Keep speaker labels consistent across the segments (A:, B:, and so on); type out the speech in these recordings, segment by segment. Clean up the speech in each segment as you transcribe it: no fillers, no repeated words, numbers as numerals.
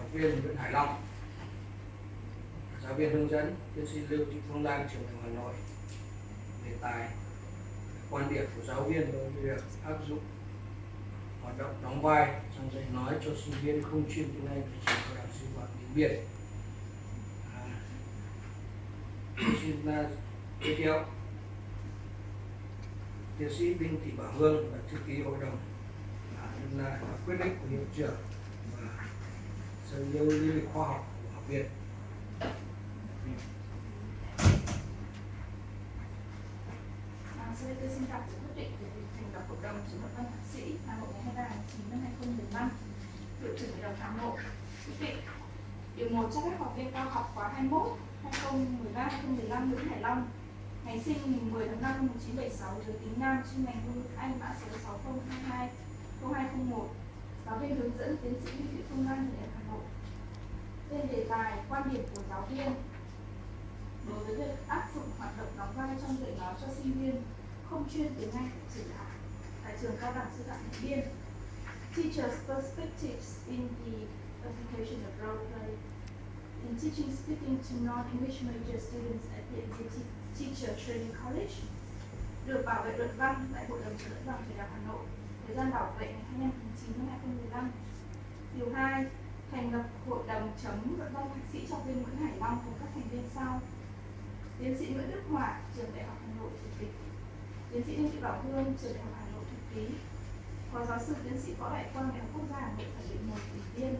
A: học viên Nguyễn Hải Long. Giáo viên hướng dẫn tiến sĩ Lưu Thị Phương Lan, trường Đại học Hà Nội. Đề tài quan điểm của giáo viên đối với việc áp dụng hoạt động đóng vai trong dạy nói cho sinh viên không chuyên tiếng Anh của trường cao đẳng sư phạm Điện Biên. Tôi xin giới thiệu tiến sĩ Đinh Thị Bảo Hương là thư ký hội đồng nhận lại quyết định của hiệu trưởng và sở lý lịch khoa học của học viện.
B: Sau đây tôi xin đọc quyết định về việc thành lập hội đồng chấm luận văn thạc sĩ ngày 23 tháng 9 năm 2015. Hiệu trưởng hội đồng Hà Nội quyết định điều 1 cho phép học viên cao học khóa 21 2013-2015 Nguyễn Hải Long, ngày sinh 10 tháng 5 năm 1976, giới tính nam, chuyên ngành ngôn ngữ Anh, mã số 6022-0201, giáo viên hướng dẫn tiến sĩ Lưu Thị Phương Lan, Đại học Hà Nội. Tên đề tài quan điểm của giáo viên đối với việc áp dụng hoạt động đóng vai trong dạy nói cho sinh viên không chuyên tiếng Anh của trường đại tại trường cao đẳng sư phạm Điện Biên. Teachers' perspectives in the application of role play in teaching speaking to non-English major students at the Teacher Training College. Được bảo vệ luận văn tại Hội đồng chấm luận văn Đại học Hà Nội. Thời gian bảo vệ ngày 25 tháng 9 năm 2015. Điều 2. Thành lập hội đồng chấm luận văn thạc sĩ cho viên Nguyễn Hải Long cùng các thành viên sau: tiến sĩ Nguyễn Đức Hòa, trường Đại học Hà Nội, chủ tịch; tiến sĩ Đinh Thị Bảo Hương, trường Đại học Hà Nội, thư ký; phó giáo sư tiến sĩ Võ Đại Quang, Đại học Quốc gia Hà Nội, thẩm định 1, ủy viên;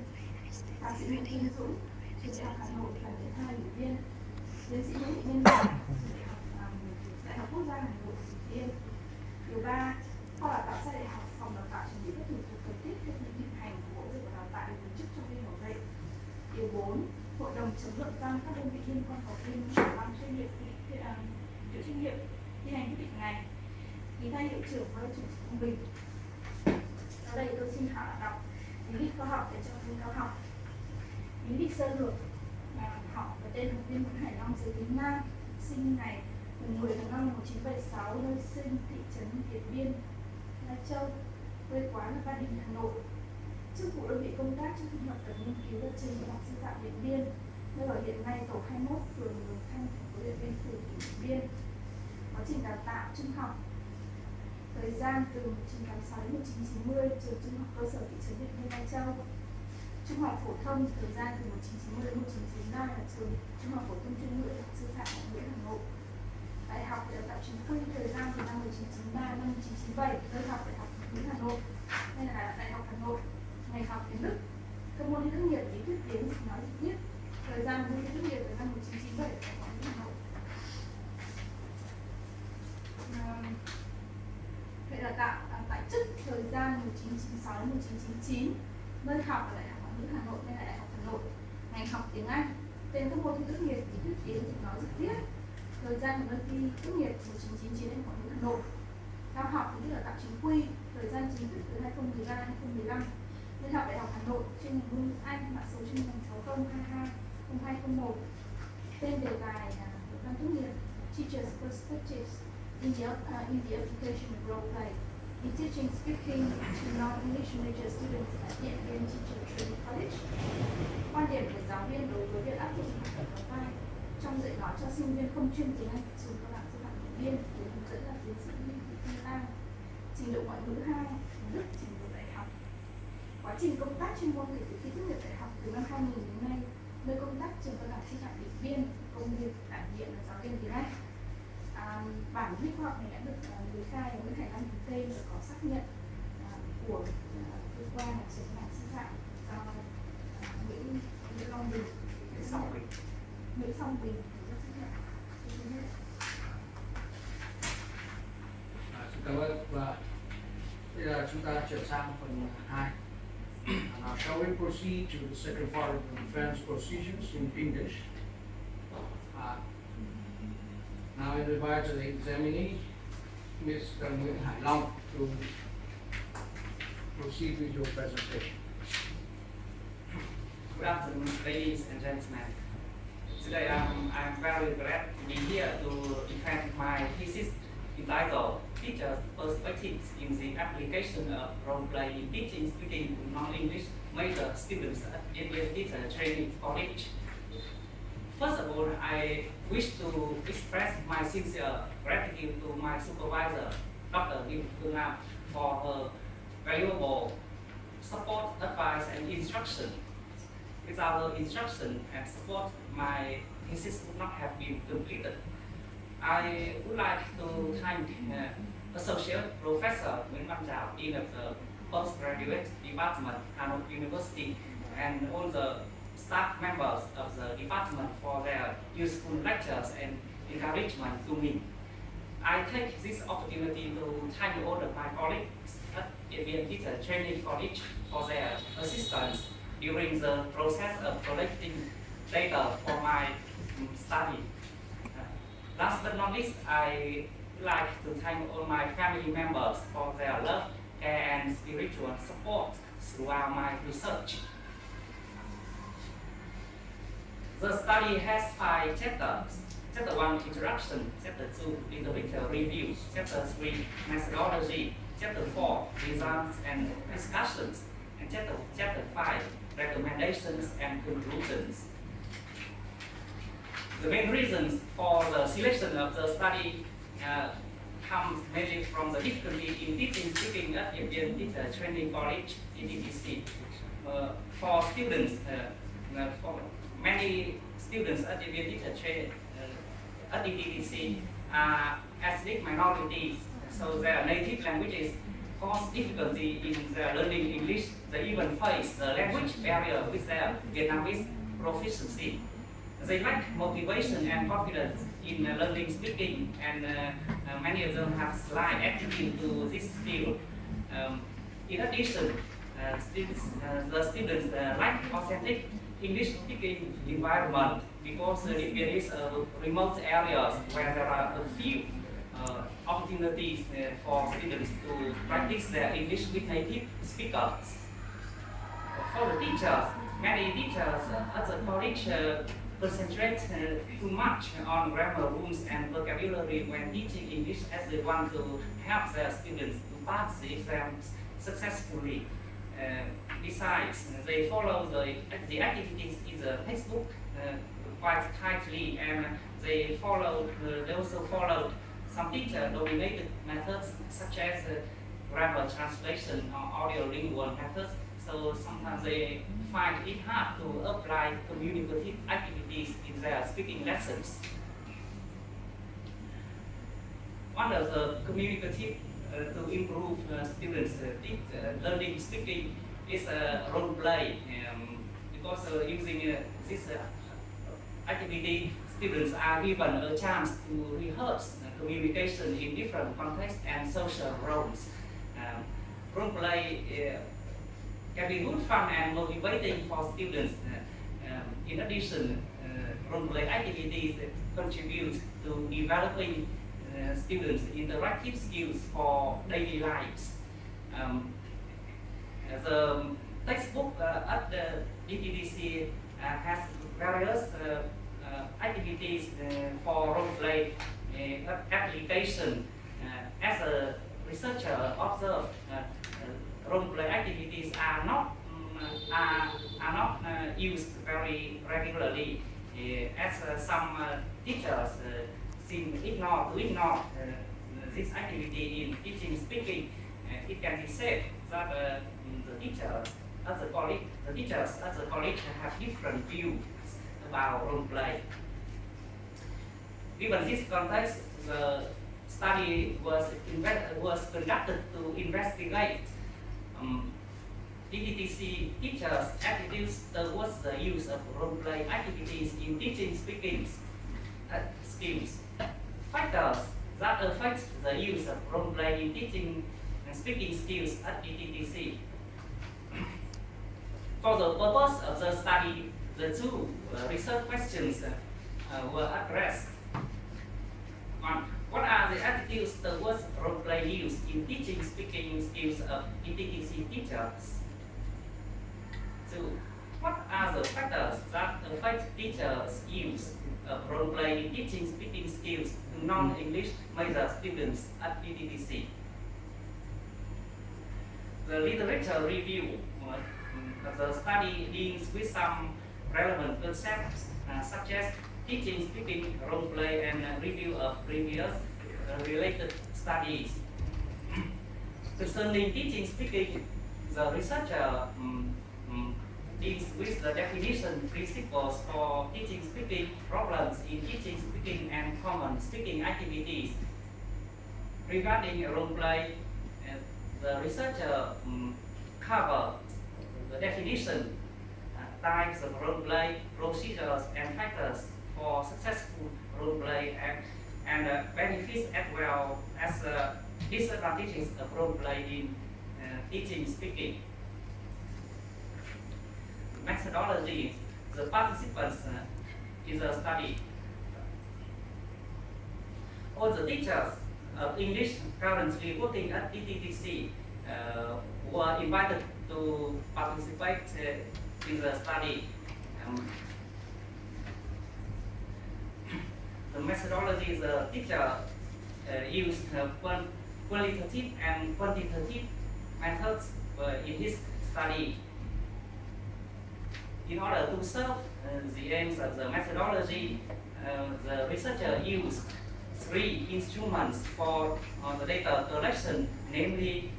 B: thạc sĩ Nguyễn Kim Dũng, trường Đại học Hà Nội, thẩm định 2, ủy viên; tiến sĩ Nguyễn Thị Minh Bảo, Đại học Quốc gia Hà Nội, ủy viên. Điều 3. Kho đào tạo xã đại học, phòng đào tạo chuẩn bị các thủ tục cần thiết theo những hiện hành của Bộ Giáo dục và Đào tạo để tổ chức cho viên bảo vệ. Điều 4. Hội đồng chấm luận văn các đơn vị liên quan học viên Hải Long trách nhiệm chịu trách nhiệm thi hành quyết định này. Ký thay hiệu trưởng với chủ tịch công bình. Sau đây tôi xin đọc lý lịch khoa học để cho học viên cao học. Lý lịch sơ lược: họ và tên học viên Nguyễn Hải Long, giới tính nam, sinh ngày 10 tháng 5 năm 1976, nơi sinh thị trấn Điện Biên, Lai Châu, quê quán là Ba Đình, Hà Nội. Chức vụ đơn vị công tác trong sinh hoạt cần nghiên cứu ở trường Đại học Sư phạm Điện Biên, nơi ở hiện nay tổ 21, phường Mường Thanh, thành phố Điện Biên Phủ, tỉnh Điện Biên. Quá trình đào tạo trung học: thời gian từ 1986 đến 1990, trường Trung học cơ sở thị trấn Điện Biên, Lai Châu. Trung học phổ thông: thời gian từ 1990 đến 1993 là trường Trung học phổ thông chuyên ngữ Đại học Sư phạm Ngoại ngữ Hà Nội. Đại học đào tạo chính quy: thời gian từ năm 1993 đến năm 1997, nơi học Đại học Ngoại ngữ Hà Nội, đây là Đại học Hà Nội. Ngành học tiếng Đức. Các môn thi tốt nghiệp: lý thuyết tiếng, nói trực tiếp. Thời gian môn thi tốt nghiệp từ năm 1997 tại Ngoại ngữ Hà Nội. Hệ đào tạo tại chức: thời gian 1996 đến 1999, nơi học là Đại học Ngoại ngữ Hà Nội, đây là Đại học Hà Nội. Ngành học tiếng Anh. Tên các môn thi tốt nghiệp: lý thuyết tiếng, nói trực tiếp. Thời gian của nơi thi tốt nghiệp 1999 đến Ngoại ngữ Hà Nội. Cao học cũng như là tạo chính quy: thời gian chính thức từ 2013 đến 2015, nơi học Đại học Hà Nội, chuyên ngành ngôn ngữ Anh, mã số chuyên ngành 6022-0201. Tên đề tài là luận văn tốt nghiệp: Teachers' perspectives in the application of role play in teaching speaking to non-English major students at the Teacher Training College. Quan điểm của giáo viên đối với việc áp dụng hoạt động đóng vai trong dạy nói cho sinh viên không chuyên tiếng Anh trường cao đẳng sư phạm Điện Biên, được hướng dẫn là tiến sĩ Đinh Thị Phương Lan, trình độ ngoại ngữ 2, tiếng Đức, trình độ đại học. Quá trình công tác chuyên môn kể từ khi tốt nghiệp đại học từ năm 2000 đến nay, nơi công tác trường cao đẳng sư phạm Điện Biên, công việc đảm nhiệm là giáo viên tiếng Anh. Bản lý khoa học này đã được người khai Nguyễn Hải Long ký tên và có xác nhận của cơ quan là trường cao đẳng sư phạm do Nguyễn Long Bình, Nguyễn Song Bình
A: Xin cảm ơn. Và bây giờ chúng ta chuyển sang phần 2. Now, shall we proceed to the second part of the defense procedures in English? Now I invite the examinee, Ms. Nguyễn Hải Long, to proceed with your presentation.
C: Good afternoon, ladies and gentlemen. Today I'm very glad to be here to defend my thesis entitled Teacher Perspectives in the Application of Role-Play in Teaching Speaking to Non-English Major Students at Indian Teacher Training College. First of all, I wish to express my sincere gratitude to my supervisor, Dr. Kim for her valuable support, advice, and instruction. Without her instruction and support, my thesis would not have been completed. I would like to thank Associate Professor Nguyễn Văn Trào, Dean of the Postgraduate Department, HANU University, and all the staff members of the department for their useful lectures and encouragement to me. I take this opportunity to thank all of my colleagues at Indian Teacher Training College for their assistance during the process of collecting data for my study. Last but not least, I would like to thank all my family members for their love, care, and spiritual support throughout my research. The study has 5 chapters. Chapter 1, Introduction. Chapter 2, Literature Review. Chapter 3, Methodology. Chapter 4, Results and Discussions. And chapter 5, Recommendations and Conclusions. The main reasons for the selection of the study comes mainly from the difficulty in teaching speaking at Indian Teacher Training College, (ITTC). For students, for many students at Indian Teacher Training at ITTC are ethnic minorities, so their native languages cause difficulty in their learning English. They even face the language barrier with their Vietnamese proficiency. They lack motivation and confidence in learning speaking, and many of them have slight attitude to this field. In addition, the students lack authentic English-speaking environment because Indian is remote areas where there are a few opportunities for students to practice their English with native speakers. For the teachers, many teachers at the college concentrate too much on grammar rules and vocabulary when teaching English, as they want to help their students to pass the exams successfully. Besides, they follow the activities in the textbook quite tightly, and they also followed some teacher-dominated methods such as grammar translation or audio-lingual methods. So sometimes they find it hard to apply communicative activities in their speaking lessons. One of the communicative to improve students' learning speaking is role play, because using this activity, students are given a chance to rehearse communication in different contexts and social roles. Role play can be good fun and motivating for students. In addition, role play activities contribute to developing students' interactive skills for daily lives. The textbook at the DTDC has various activities for role play application. As a researcher observed, role play activities are not used very regularly, as some teachers seem to ignore this activity in teaching speaking. It can be said that the teachers at the college have different views about role play. Given this context, the study was conducted to investigate DTTC teachers' attitudes towards the use of role-play activities in teaching speaking skills. Factors that affect the use of role-play in teaching and speaking skills at DTTC. For the purpose of the study, the two research questions were addressed. One, what are the attitudes towards role-play use in teaching speaking skills of DTTC teachers? Two, what are the factors that affect teachers' use of role play in teaching speaking skills to non-English major students at ETTC. The literature review of the study deals with some relevant concepts such as teaching speaking, role play, and review of previous related studies. Concerning teaching speaking, the researcher deals with the definition principles for teaching speaking, problems in teaching speaking, and common speaking activities. Regarding role play, the researcher covers the definition, types of role play, procedures, and factors for successful role play, and benefits as well as disadvantages of role play in teaching speaking. Methodology, the participants in the study. All the teachers of English currently working at ETTC were invited to participate in the study. The methodology, the teacher used qualitative and quantitative methods in his study. In order to serve the aims of the methodology, the researcher used 3 instruments for the data collection, namely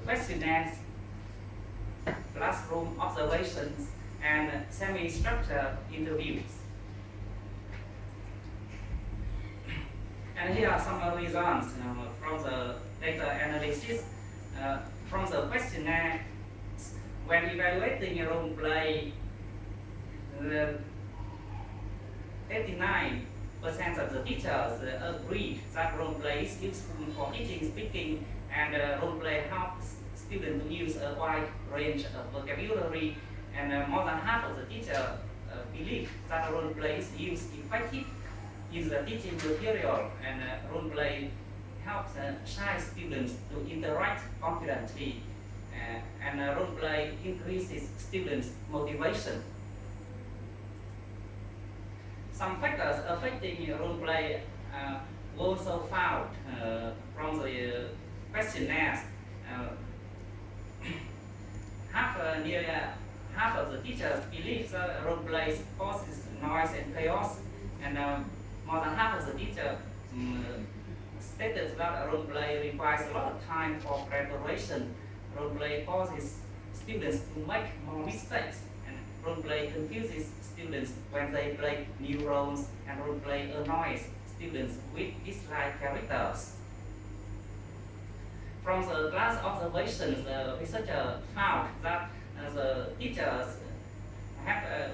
C: questionnaires, classroom observations, and semi-structured interviews. And here are some results from the data analysis. From the questionnaire, when evaluating role play, 89% of the teachers agreed that role play is useful for teaching speaking, and role play helps students to use a wide range of vocabulary, and more than half of the teachers believe that role play is used effective in the teaching material, and role play helps shy students to interact confidently, and role play increases students' motivation. Some factors affecting role play were also found from the questionnaires. Nearly half of the teachers believe that role play causes noise and chaos, and more than half of the teachers stated that role play requires a lot of time for preparation. Role play causes students to make more mistakes, and role play confuses students when they play new roles, and role play annoys students with disliked characters. From the class observations, the researcher found that the teachers have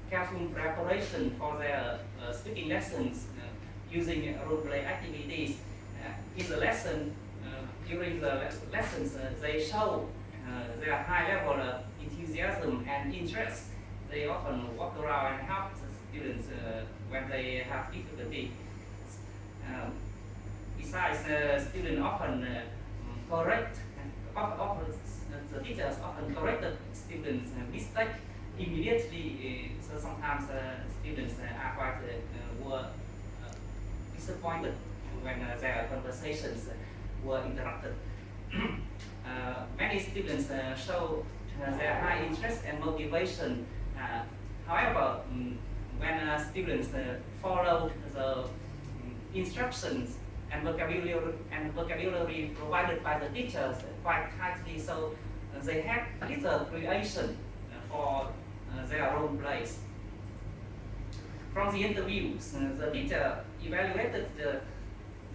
C: careful preparation for their speaking lessons using role play activities. In the lesson, during the lessons, they show their high level of enthusiasm and interest. They often walk around and help the students when they have difficulty. Besides, students often the teachers often corrected students' mistake immediately. So sometimes students are quite were disappointed when their conversations were interrupted. Many students show their high interest and motivation. However, when students followed the instructions and vocabulary provided by the teachers quite tightly, so they had little creation for their role plays. From the interviews, the teacher evaluated the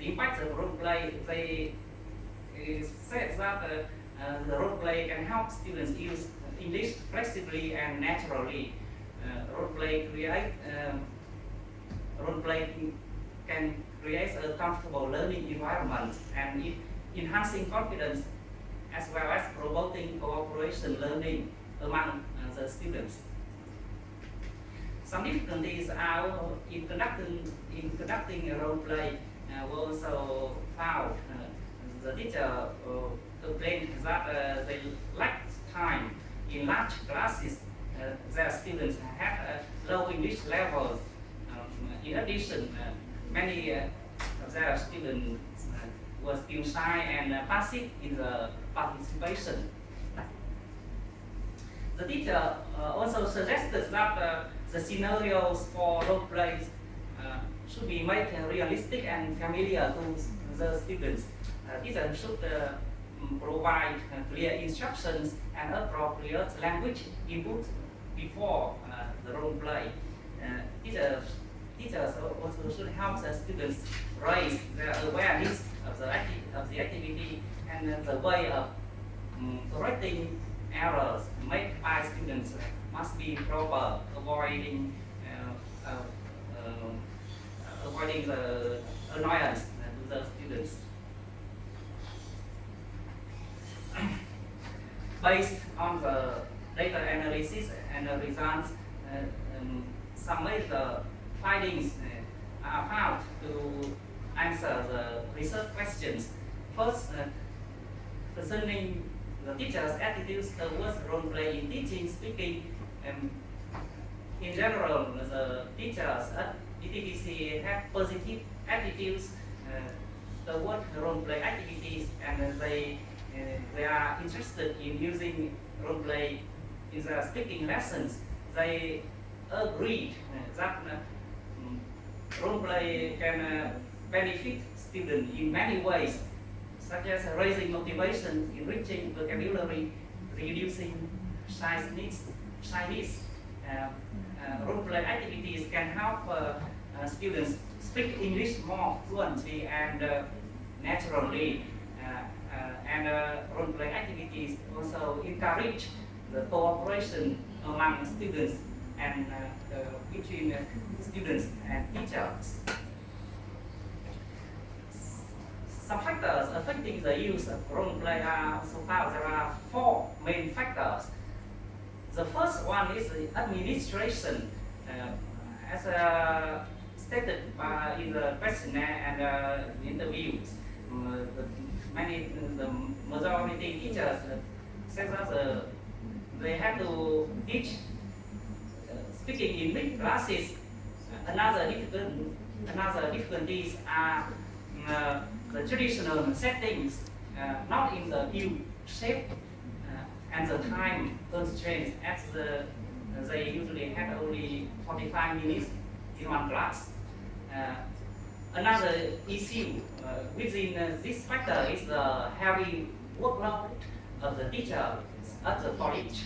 C: impact of role play. They said that the role play can help students use English flexibly and naturally. Role play can create a comfortable learning environment, and enhancing confidence as well as promoting cooperation learning among the students. Some difficulties are in conducting a role play were also found. The teacher complained that they lacked time in large classes their students had low English levels. In addition, many of their students were still shy and passive in the participation. The teacher also suggested that the scenarios for role plays should be made realistic and familiar to the students. Teacher should provide clear instructions and appropriate language input before the role play. Teachers also should help the students raise their awareness of the activity and the way of correcting errors made by students must be proper, avoiding the annoyance to the students. Based on the data analysis and the results, some major findings are found to answer the research questions. First, concerning the teacher's attitudes towards role play in teaching, speaking. In general, the teachers at ETTC have positive attitudes toward role play activities, and they are interested in using role play in their speaking lessons. They agreed that role play can benefit students in many ways, such as raising motivation, enriching vocabulary, reducing shyness. Role play activities can help students speak English more fluently and naturally. Role play activities also encourage the cooperation among students and between students and teachers. Some factors affecting the use of role play are so far there are 4 main factors. The first one is the administration, as stated in the questionnaire and interviews. The majority teachers said that they have to teach speaking in big classes. Another difficulties are the traditional settings, not in the U shape, and the time constraints, as they usually have only 45 minutes in one class. Another issue within this factor is the heavy workload of the teacher at the college.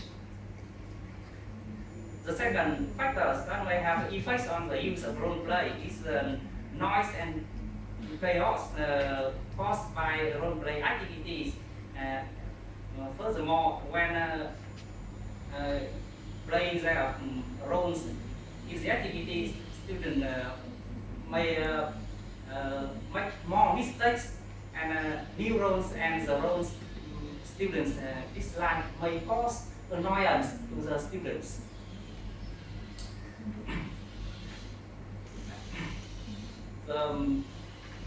C: The second factor that may have effects on the use of role play is the noise and chaos caused by role play activities. Furthermore, when playing their roles in the activities, students may make more mistakes, and new roles and the roles students dislike may cause annoyance to the students.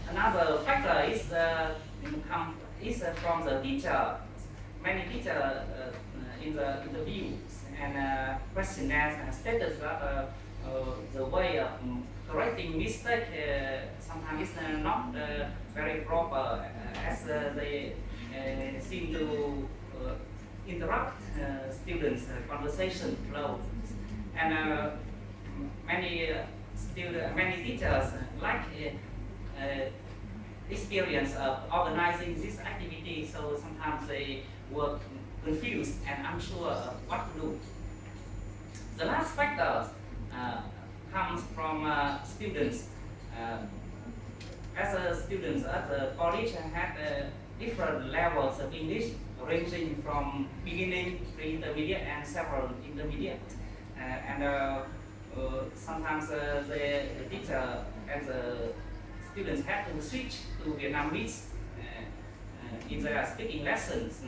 C: Another factor is from the teacher. Many teachers in the interviews and questionnaires stated that the way of correcting mistake sometimes is not very proper, as they seem to interrupt students' conversation flow. And many teachers lack experience of organizing this activity, so sometimes they were confused and unsure of what to do. The last factor comes from students. As students at the college had different levels of English, ranging from beginning, pre-intermediate, and several intermediate. Sometimes the teacher and the students had to switch to Vietnamese in their speaking lessons.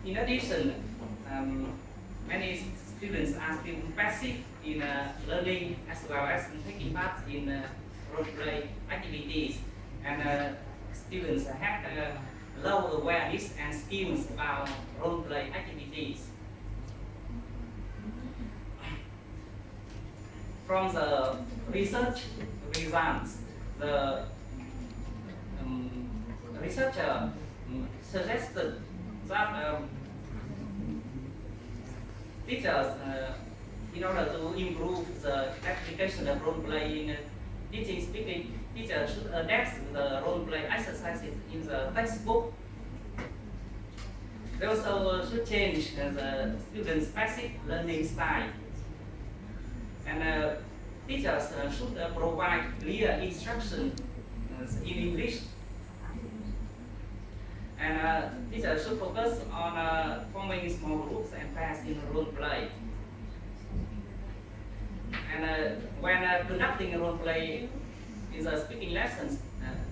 C: In addition, many students are still passive in learning as well as taking part in role play activities, and students have low awareness and skills about role play activities. From the research results, the researcher suggested that teachers, in order to improve the application of role play in teaching speaking, teachers should adapt the role play exercises in the textbook. They also should change the students' passive learning style. And teachers should provide clear instruction in English. And teachers should focus on forming small groups and pairs in role play. And when conducting a role play in the speaking lessons,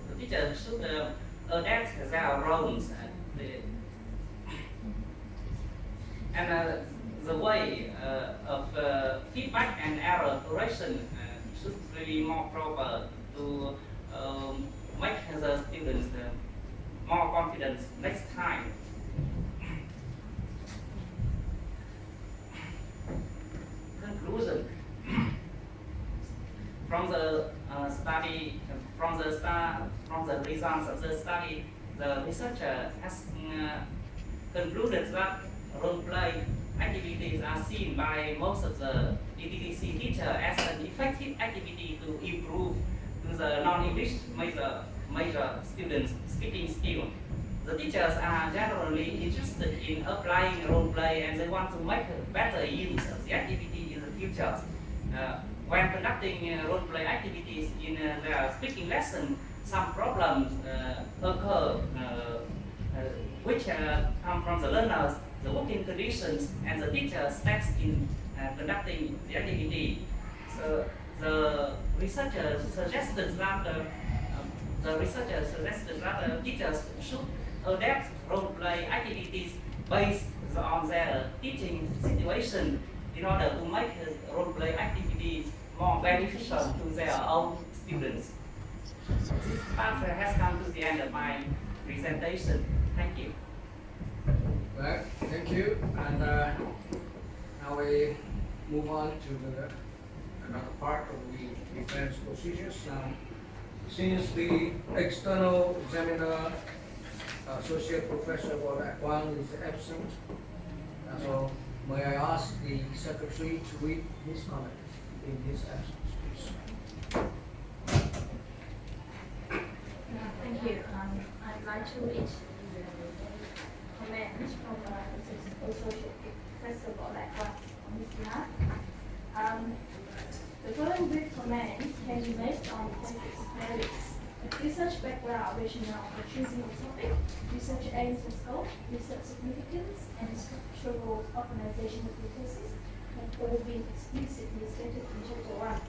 C: the teacher should adapt their roles. The way of feedback and error correction should be more proper to make the students more confident next time. Conclusion. From the results of the study, the researcher has concluded that role play activities are seen by most of the DTTC teacher as an effective activity to improve the non-English major students' speaking skill. The teachers are generally interested in applying role play and they want to make better use of the activity in the future. When conducting role play activities in their speaking lesson, some problems occur which come from the learners, the working conditions, and the teacher's text in conducting the activity. So the researcher suggested that teachers should adapt role play activities based on their teaching situation in order to make role play activities more beneficial to their own students. This part has come to the end of my presentation. Thank you.
A: Right, thank you. And now we move on to another part of the defense procedures. Now, since the external examiner, Associate Professor Wang is absent, so may I ask the Secretary to read his comment in his absence, please.
B: Thank you. I'd like to read comments from Associate Professor Wang on his behalf. The following brief comments can be based on thesis merits, research background, rationale for choosing the topic, research aims and scope, research significance, and structural organization of the thesis have all been explicitly stated in Chapter 1.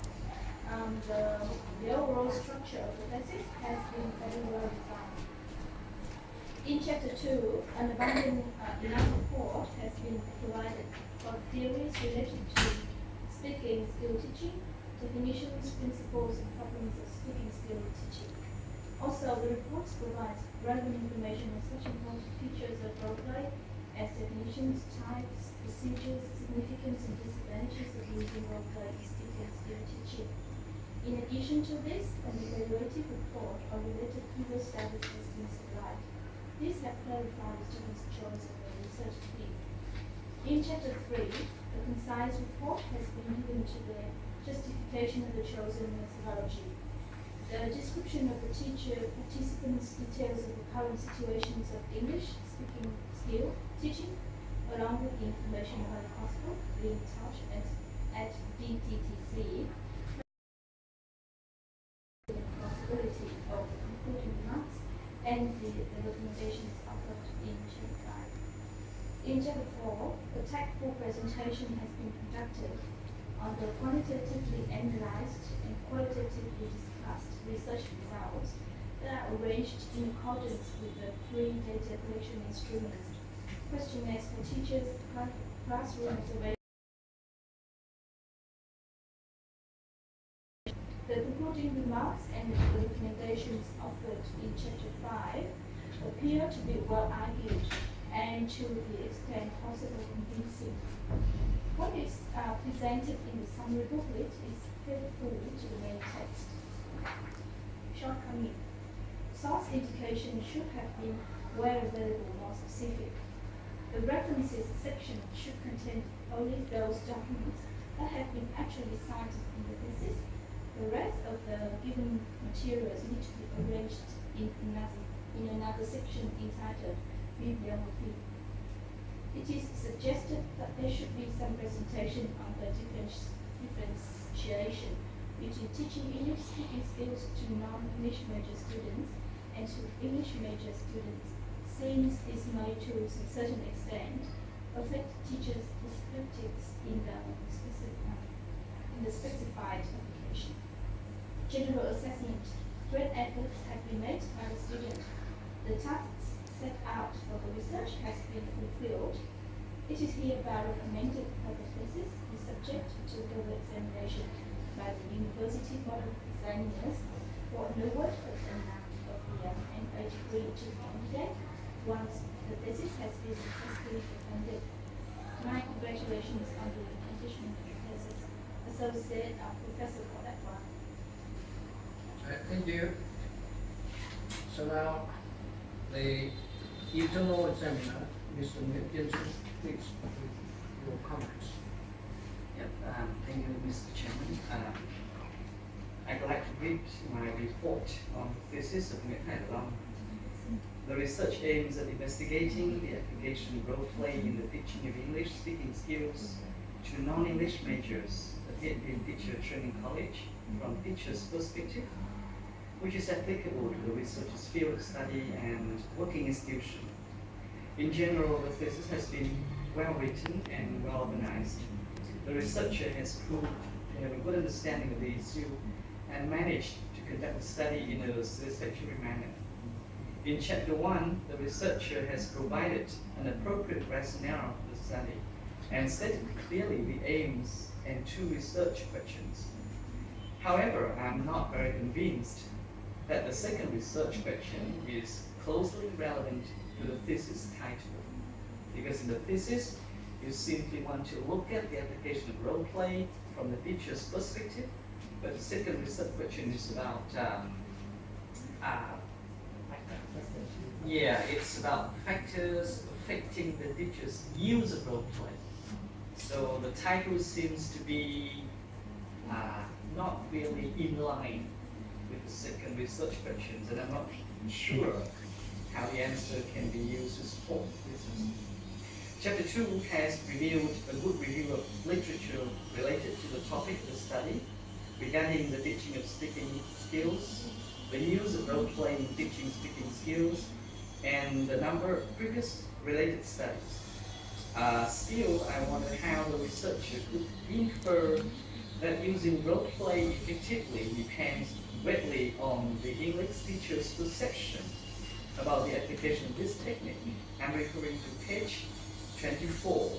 B: The overall structure of the thesis has been very well defined. In Chapter 2, an abundant enough report has been provided for theories related to speaking skill teaching, definitions, principles, and problems of speaking skill teaching. Also, the report provides relevant information on such important features of role play as definitions, types, procedures, significance, and disadvantages of using role play in speaking skill teaching. In addition to this, an evaluative report on related keyword studies has been supplied. These have clarified the students' choice of their research theme. In Chapter 3, a concise report has been given to the justification of the chosen methodology. The description of the teacher, participants, details of the current situations of English speaking skill teaching, along with the information about possible being taught at DTTC, the possibility of concluding remarks, and the recommendations offered in Chapter 5. In Chapter 4, a tactful presentation has been conducted on the quantitatively analyzed and qualitatively discussed research results that are arranged in accordance with the free data collection instruments, questionnaires for teachers, classroom observation. The concluding remarks and the recommendations offered in Chapter 5 appear to be well argued and to the extent possible convincing. What is presented in the summary booklet is faithful to the main text. Shortcoming. Source indication should have been where available more specific. The references section should contain only those documents that have been actually cited in the thesis. The rest of the given materials need to be arranged in another section entitled Bibliography. It is suggested that there should be some presentation on the differentiation between teaching English speaking skills to non-English major students and to English major students, since this may to a certain extent affect teachers' perspectives in the specified application. General assessment. Great efforts have been made by the student. The tasks set out for the research has been fulfilled. It is hereby recommended that the thesis be subject to further examination by the University Board of Examiners for an award of the MA degree to candidate once the thesis has been successfully defended. My congratulations on the accomplishment of the thesis. Associate Professor for that one.
A: Thank you. So now, the internal examiner, Mr. Jensen, please, with your comments.
D: Yep, thank you, Mr. Chairman. I'd like to read my report on the thesis of Hải Long. The research aims at investigating the application of role play in the teaching of English speaking skills to non-English majors attending in teacher training college from teacher's perspective, which is applicable to the researcher's field of study and working institution. In general, the thesis has been well written and well organized. The researcher has proved to have a good understanding of the issue and managed to conduct the study in a satisfactory manner. In Chapter 1, the researcher has provided an appropriate rationale for the study and stated clearly the aims and two research questions. However, I'm not very convinced that the second research question is closely relevant to the thesis title. Because in the thesis, you simply want to look at the application of role play from the teacher's perspective, but the second research question is about it's about factors affecting the teacher's use of role play. So the title seems to be not really in line with the second research questions, and I'm not sure how the answer can be used to support this. Chapter 2 has revealed a good review of literature related to the topic of the study regarding the teaching of speaking skills, the use of role play in teaching speaking skills, and the number of previous related studies. Still, I wonder how the researcher could infer that using role play effectively depends greatly on the English teacher's perception about the application of this technique. I'm referring to page 24.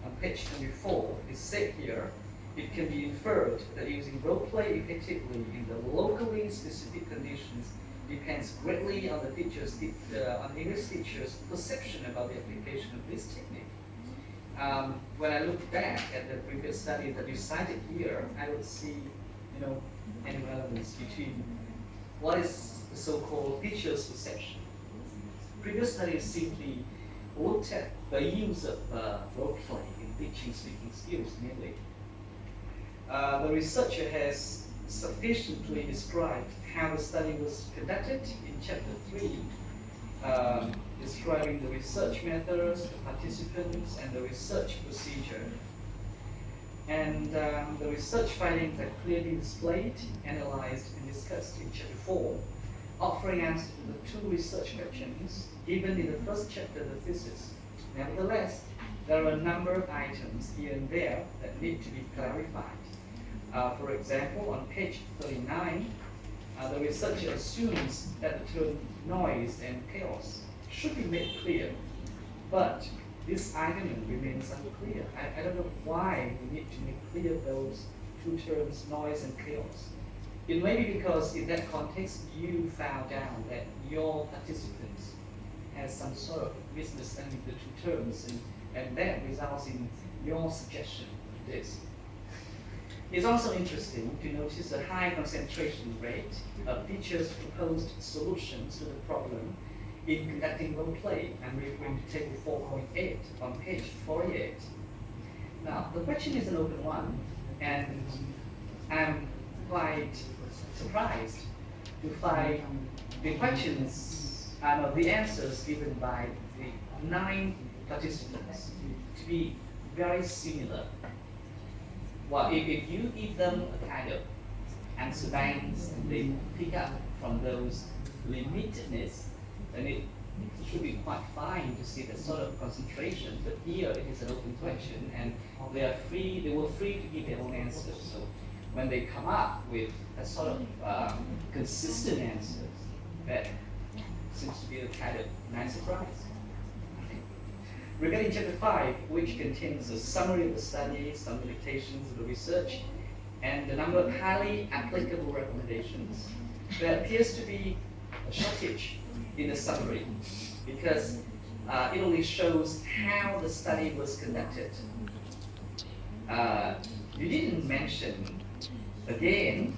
D: On page 24, it's said here, it can be inferred that using role play effectively in the locally specific conditions depends greatly on the English teacher's perception about the application of this technique. When I look back at the previous study that you cited here, I don't see, any relevance between what is the so-called teacher's perception. Previous studies simply looked at the use of role play in teaching speaking skills mainly. The researcher has sufficiently described how the study was conducted in Chapter 3, describing the research methods, the participants, and the research procedure. And the research findings are clearly displayed, analyzed, and discussed in Chapter 4, offering answers to the two research questions given in the first chapter of the thesis. Nevertheless, there are a number of items here and there that need to be clarified. For example, on page 39, the researcher assumes that the term noise and chaos should be made clear, but this argument remains unclear. I don't know why we need to make clear those two terms, noise and chaos. it may be because in that context you found out that your participants has some sort of misunderstanding of the two terms, and that results in your suggestion of this. It's also interesting to notice a high concentration rate of teachers' proposed solutions to the problem in conducting role play. I'm referring to table 4.8 on page 48. Now, the question is an open one, and I'm quite surprised to find the questions, the answers given by the 9 participants to be very similar. Well, if you give them a kind of answer banks and they pick up from those limitedness, then it should be quite fine to see that sort of concentration. But here it is an open question, and they were free to give their own answers. So when they come up with a sort of consistent answers, that seems to be a kind of nice surprise. Regarding chapter 5, which contains a summary of the study, some limitations of the research, and a number of highly applicable recommendations, there appears to be a shortage in the summary because it only shows how the study was conducted. You didn't mention, again,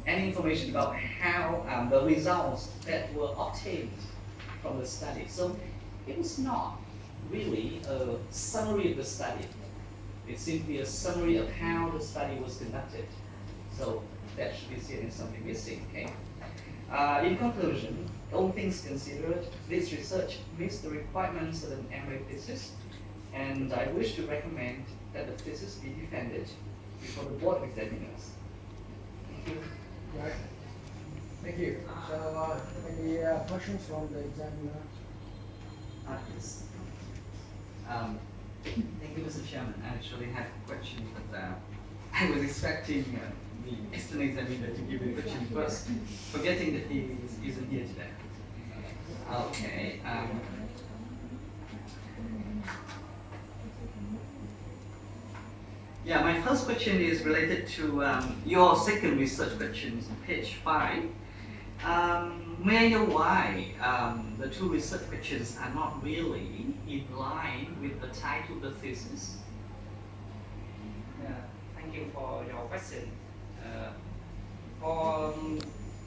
D: any information about how the results that were obtained from the study. So it was not really a summary of the study. It's simply a summary of how the study was conducted. So that should be seen as something missing, okay? In conclusion, all things considered, this research meets the requirements of an MA thesis, and I wish to recommend that the thesis be defended before the board of examiners. Thank you.
A: Right. Thank you. So, any questions from the examiner?
D: Yes. Thank you, Mr. Chairman. I actually had a question, but I was expecting the external examiner to give the question first, forgetting that he isn't here today. Okay. Yeah, my first question is related to your second research question on page 5. May I know why the 2 research questions are not really in line with the title of the thesis?
C: Thank you for your question. For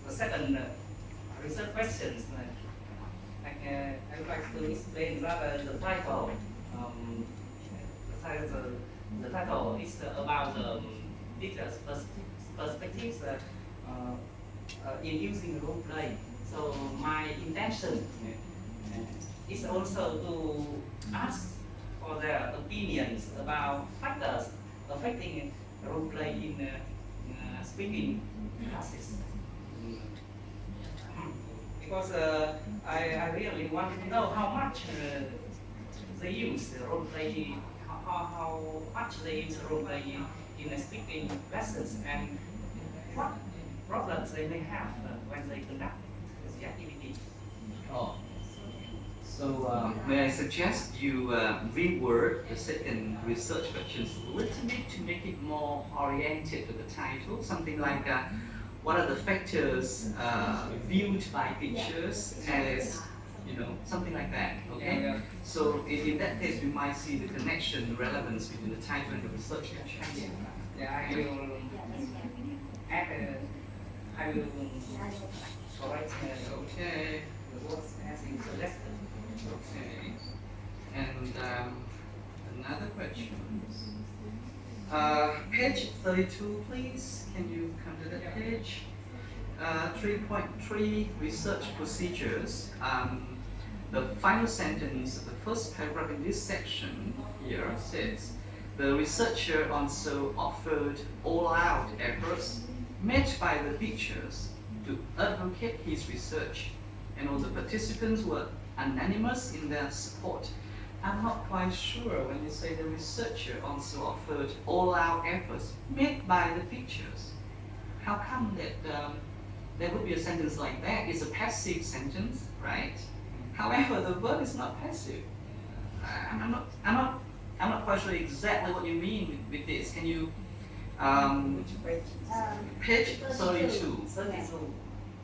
C: the second research questions, I would like to explain that the title, the title is about the teacher's perspectives in using role play. So my intention is also to ask for their opinions about factors affecting role play in speaking classes. Because I really want to know how much they use role play, how much they use role play in speaking lessons, and what problems they may have when they conduct the activity.
D: Oh. So may I suggest you reword the second research questions a little bit to make it more oriented to the title, something like what are the factors viewed by teachers as, something like that, okay?
C: Yeah.
D: So in that case, we might see the connection, the relevance between the title and the research questions.
C: Yeah, I will add, I will correct
D: Okay.
C: the words as you suggested.
D: Okay. And another question. Page 32, please. Can you come to that page? 3.3 research procedures. The final sentence of the first paragraph in this section here says, the researcher also offered all-out efforts made by the teachers to advocate his research, and all the participants were unanimous in their support. I'm not quite sure when you say the researcher also offered all-out efforts made by the teachers. How come that there would be a sentence like that? It's a passive sentence, right? However, the verb is not passive. I'm not quite sure exactly what you mean with this. Can you
C: Which page?
D: Page 32.
C: 32.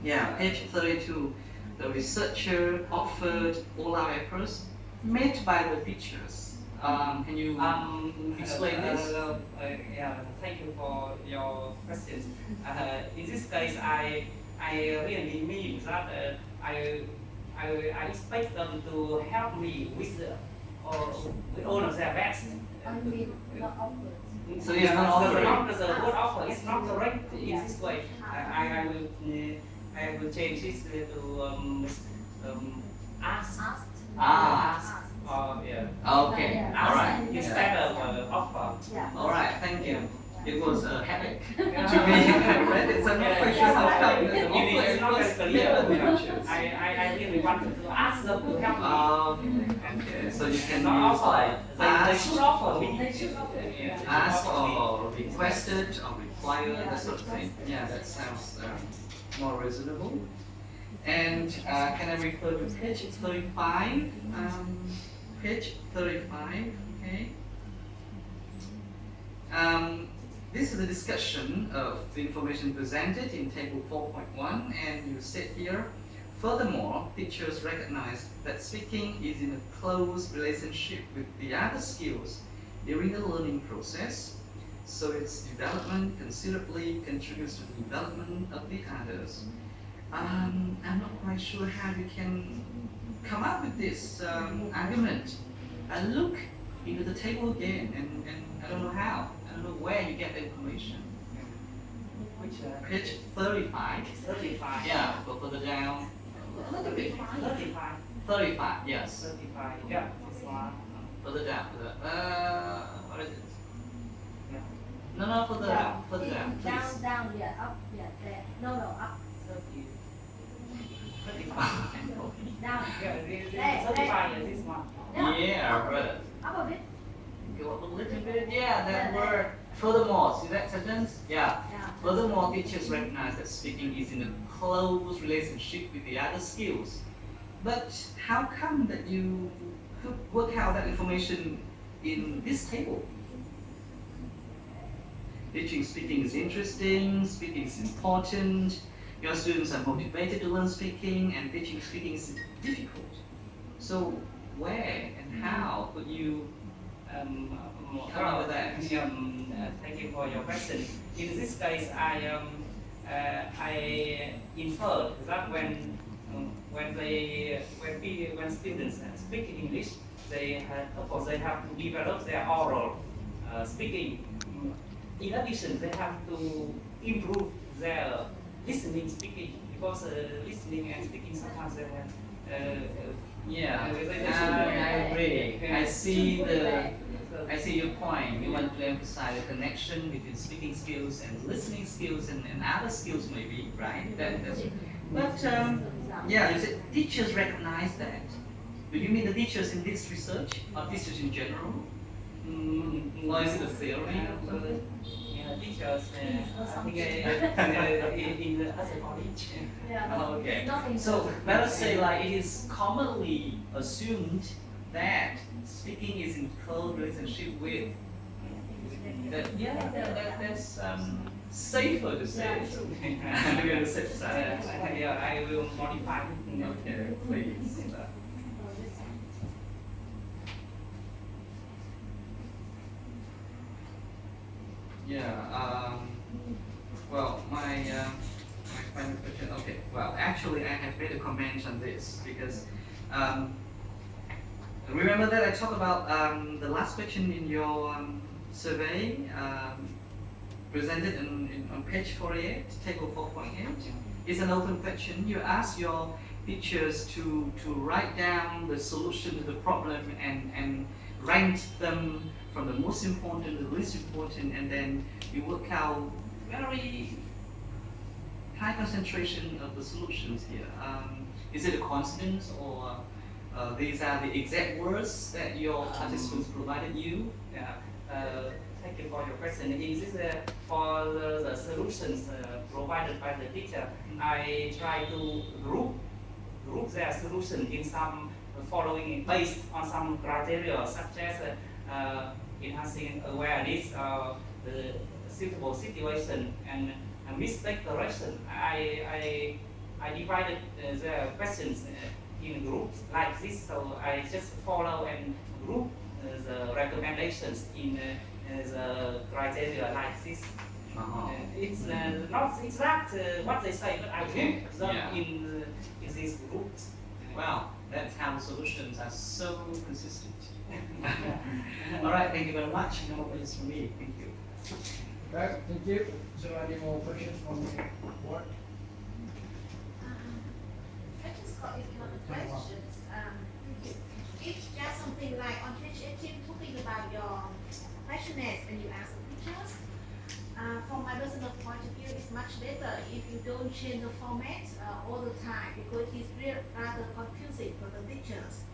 D: Yeah, page 32. The researcher offered all our efforts made by the teachers. Can you explain this?
C: Yeah, thank you for your questions. In this case, I really mean that I expect them to help me with all of their best.
D: So it's not offering.
C: The word offer is not correct in this way. I will change this to ask. Ask. Yeah.
D: Okay. All right.
C: Instead of offer.
D: All right. Thank you. It was a headache to me. I read it, so I'm not quite sure how come the
C: Meaning it's not very clear.
D: I
C: I really wanted to ask them to help me.
D: Okay. So you can
C: Not
D: use
C: offer.
D: like
C: They should offer me.
D: ask or requested or required, that sort of thing. Yeah, that sounds more reasonable. And can I refer to page 35? Page 35, okay. This is a discussion of the information presented in table 4.1, and you said here, furthermore, teachers recognize that speaking is in a close relationship with the other skills during the learning process, so its development considerably contributes to the development of the others. I'm not quite sure how you can come up with this argument. I look into the table again, and I don't know how. I don't know where you get the information.
C: Which
D: Page 35.
C: 35.
D: Yeah, go further down.
C: 35.
D: 35, yes.
C: 35. Yeah, this one.
D: Further down, further. What is it?
C: Yeah.
D: No, further down, further down, please.
E: Down, yeah, up, yeah, there. No, up.
C: 35.
E: Down.
C: Yeah, 35 is this one.
D: Yeah, right.
E: Up a bit.
D: Go up a little bit. Yeah, that word. Furthermore, see that sentence? Yeah.
E: Yeah.
D: Furthermore, teachers recognize that speaking is in a close relationship with the other skills. But how come that you could work out that information in this table? Teaching speaking is interesting, speaking is important, your students are motivated to learn speaking, and teaching speaking is difficult. So where and how could you come up with that?
C: Thank you for your question. In this case, I inferred that when students speak English, of course they have to develop their oral speaking. In addition, they have to improve their listening speaking, because listening and speaking sometimes they have
D: I agree. I see your point. You want to emphasize the connection between speaking skills and listening skills and other skills maybe, right? But you said teachers recognize that. Do you mean the teachers in this research or teachers in general? Or is it a theory?
C: Teachers, I think in the other college.
E: Yeah.
D: Okay.
E: Nothing.
D: So let us say like it is commonly assumed that speaking is in close relationship with that. Yeah, that's safer to say. We're on the safe side.
C: Yeah, I will modify.
D: Okay, please. Yeah. Well, my final question. Okay. Well, actually, I have made a comment on this because remember that I talked about the last question in your survey presented on page 48, table 4.8. It's an open question. You ask your teachers to write down the solution to the problem and rank them from the most important to the least important, and then you work out very high concentration of the solutions here. Is it a coincidence, or these are the exact words that your participants provided you?
C: Yeah. Thank you for your question. Is this for the solutions provided by the teacher? I try to group their solution in some following based on some criteria such as enhancing awareness, the suitable situation and mistake direction. I divided the questions in groups like this, so I just follow and group the recommendations in the criteria like this. It's not exact what they say, but I group them in these groups.
D: Wow, that's how the solutions are so consistent. All right, thank you very much. No more questions from me. Thank you.
A: Okay, thank you. So any more questions from the board?
E: I just got another questions. It's just something like on page 18, talking about your questionnaires when you ask the teachers. From my personal point of view, it's much better if you don't change the format all the time, because it's rather confusing for the teachers.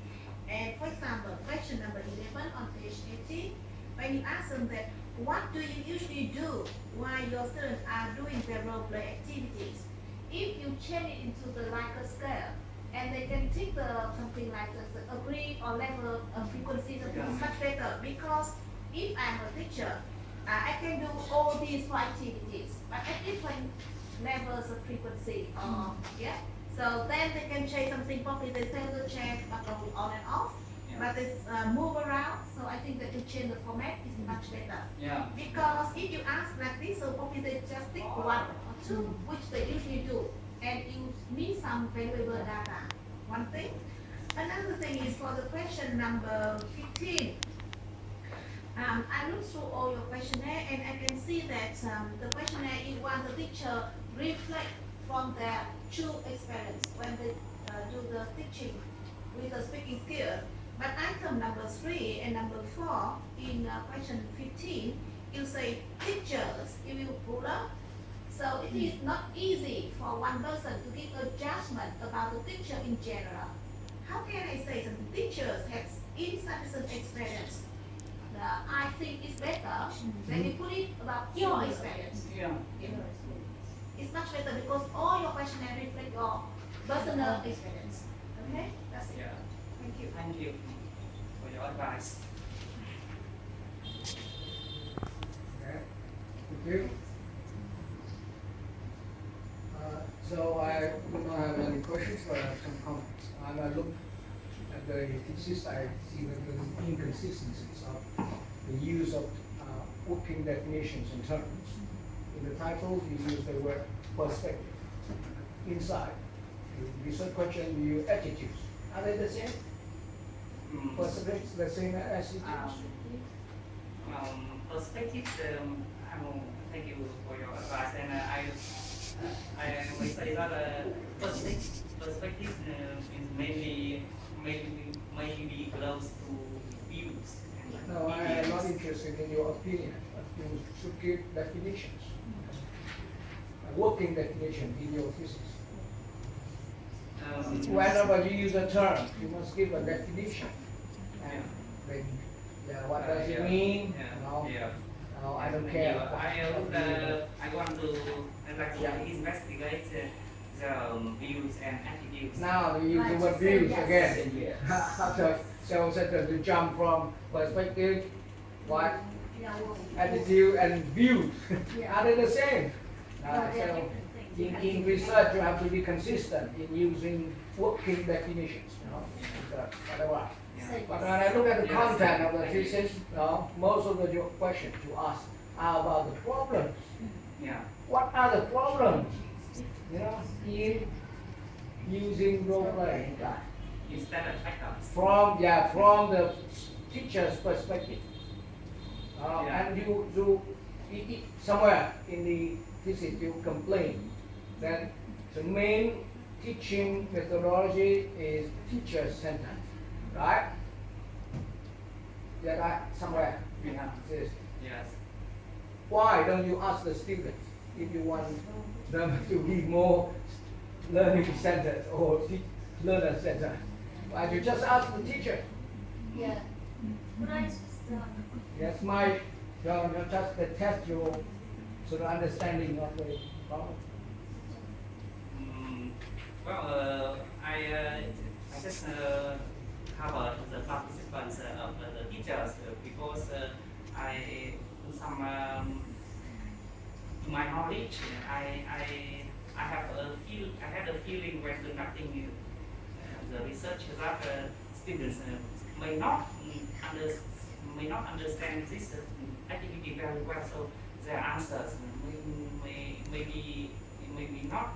E: And for example, question number 11 on page 18, when you ask them that, what do you usually do while your students are doing their role play activities? If you change it into the Likert scale, and they can take something like the agree or level of frequency, it's much better, because if I'm a teacher, I can do all these 4 activities, but at different levels of frequency. So then they can change something, probably they tell the chair probably on and off, but they move around. So I think that to change the format is much better. Because if you ask like this, so probably they just take 1 or 2, which they usually do, and you need some valuable data. One thing. Another thing is for the question number 15. I looked through all your questionnaire, and I can see that the questionnaire is want the teacher reflect from their true experience when they do the teaching with the speaking skill. But item number 3 and number 4 in question 15, you say teachers, you will pull up. So it is not easy for one person to give a judgment about the teacher in general. How can I say that the teachers have insufficient experience? I think it's better when you put it about your experience. It's much better because all your questionnaire reflect your personal experience. Okay, that's it. Thank you.
C: Thank you for your advice.
A: Okay, thank you. So I do not have any questions, but I have some comments. When I look at the thesis, I see that the inconsistencies of the use of working definitions and terms. In the title, you use the word perspective. Inside, the research question, you use attitudes. Are they the same? Perspectives the same as attitudes?
C: Perspectives, thank you for your advice, and I will say that perspective is mainly maybe close to views.
A: No, I am not interested in your opinion. You should give definitions. A working definition in your thesis. Whenever you use a term, you must give a definition. And then, what does it mean? No, I don't care.
C: I want to investigate the views and attitudes.
A: Now you use the word views again. So to jump from perspective, what? Attitude and views. Are they the same? So in research, you have to be consistent in using working definitions. Otherwise. But when I look at the content of the thesis, most of the questions you ask are about the problems. What are the problems? In using role play
C: Instead of factors.
A: From the teacher's perspective. And you somewhere in the thesis you complain that the main teaching methodology is teacher-centered, right? Somewhere we have this.
C: Yes.
A: Why don't you ask the students if you want them to be more learning-centered or learner-centered? Why don't you just ask the teacher?
E: Yeah. Could I just
A: Yes, my just to test your sort of understanding of the problem.
C: I just covered the participants of the teachers because I do some my knowledge, I had a feeling when conducting the research that students may not understand this activity very well, so their answers may be not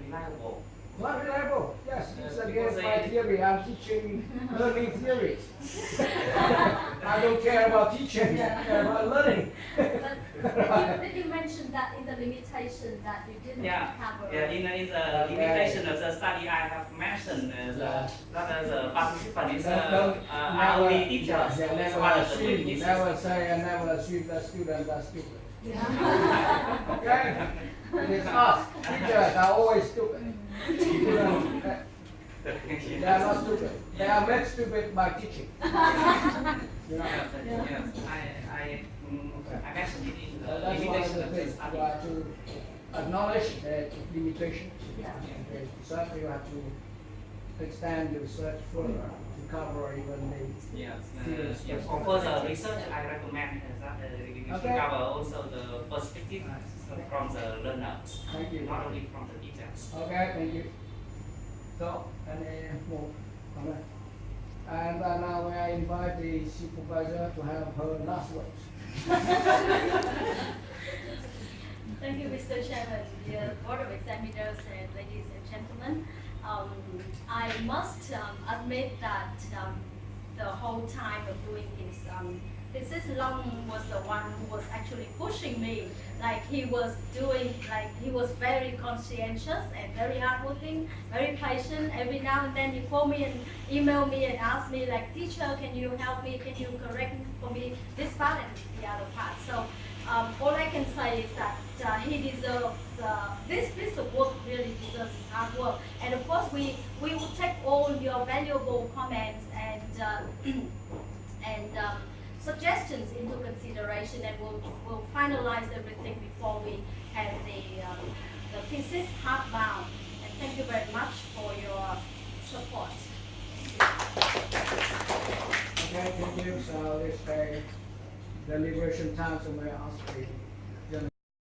C: reliable.
A: Not reliable. Yes, it's
C: Because
A: against my theory. I'm teaching learning theories. I don't care about teaching. I care about learning.
F: But did you mention that in the limitation that you didn't cover?
C: Yeah, in the limitation of the study, I have mentioned that the participant is only teachers.
A: Never assume that students are stupid. Okay? And it's us. Teachers are always stupid. They are not stupid. They are made stupid by teaching.
C: Yes, I mentioned it in the
A: That's one of
C: limitation
A: the
C: of the
A: things.
C: study.
A: You have to acknowledge the limitation.
F: Yeah.
A: Okay. Certainly you have to extend your research further to cover even the
C: Yes, for further research, I recommend that you should cover also the perspective from the learners,
A: Thank you.
C: not only from the teachers.
A: Okay, thank you. So, any more comment? And now I invite the supervisor to have her last words.
F: Thank you, Mr. Chairman, dear Board of Examiners, and ladies and gentlemen. I must admit that the whole time of doing his Mrs. Long was the one who was actually pushing me. Like he was very conscientious and very hardworking, very patient. Every now and then he called me and emailed me and asked me like, teacher, can you help me? Can you correct for me this part and the other part? So all I can say is that he deserves, this piece of work really deserves his hard work. And of course we will take all your valuable comments and suggestions into consideration, and we'll finalize everything before we have the thesis hardbound. And thank you very much for your support.
A: Okay, thank you. So let's take deliberation time, so may I ask the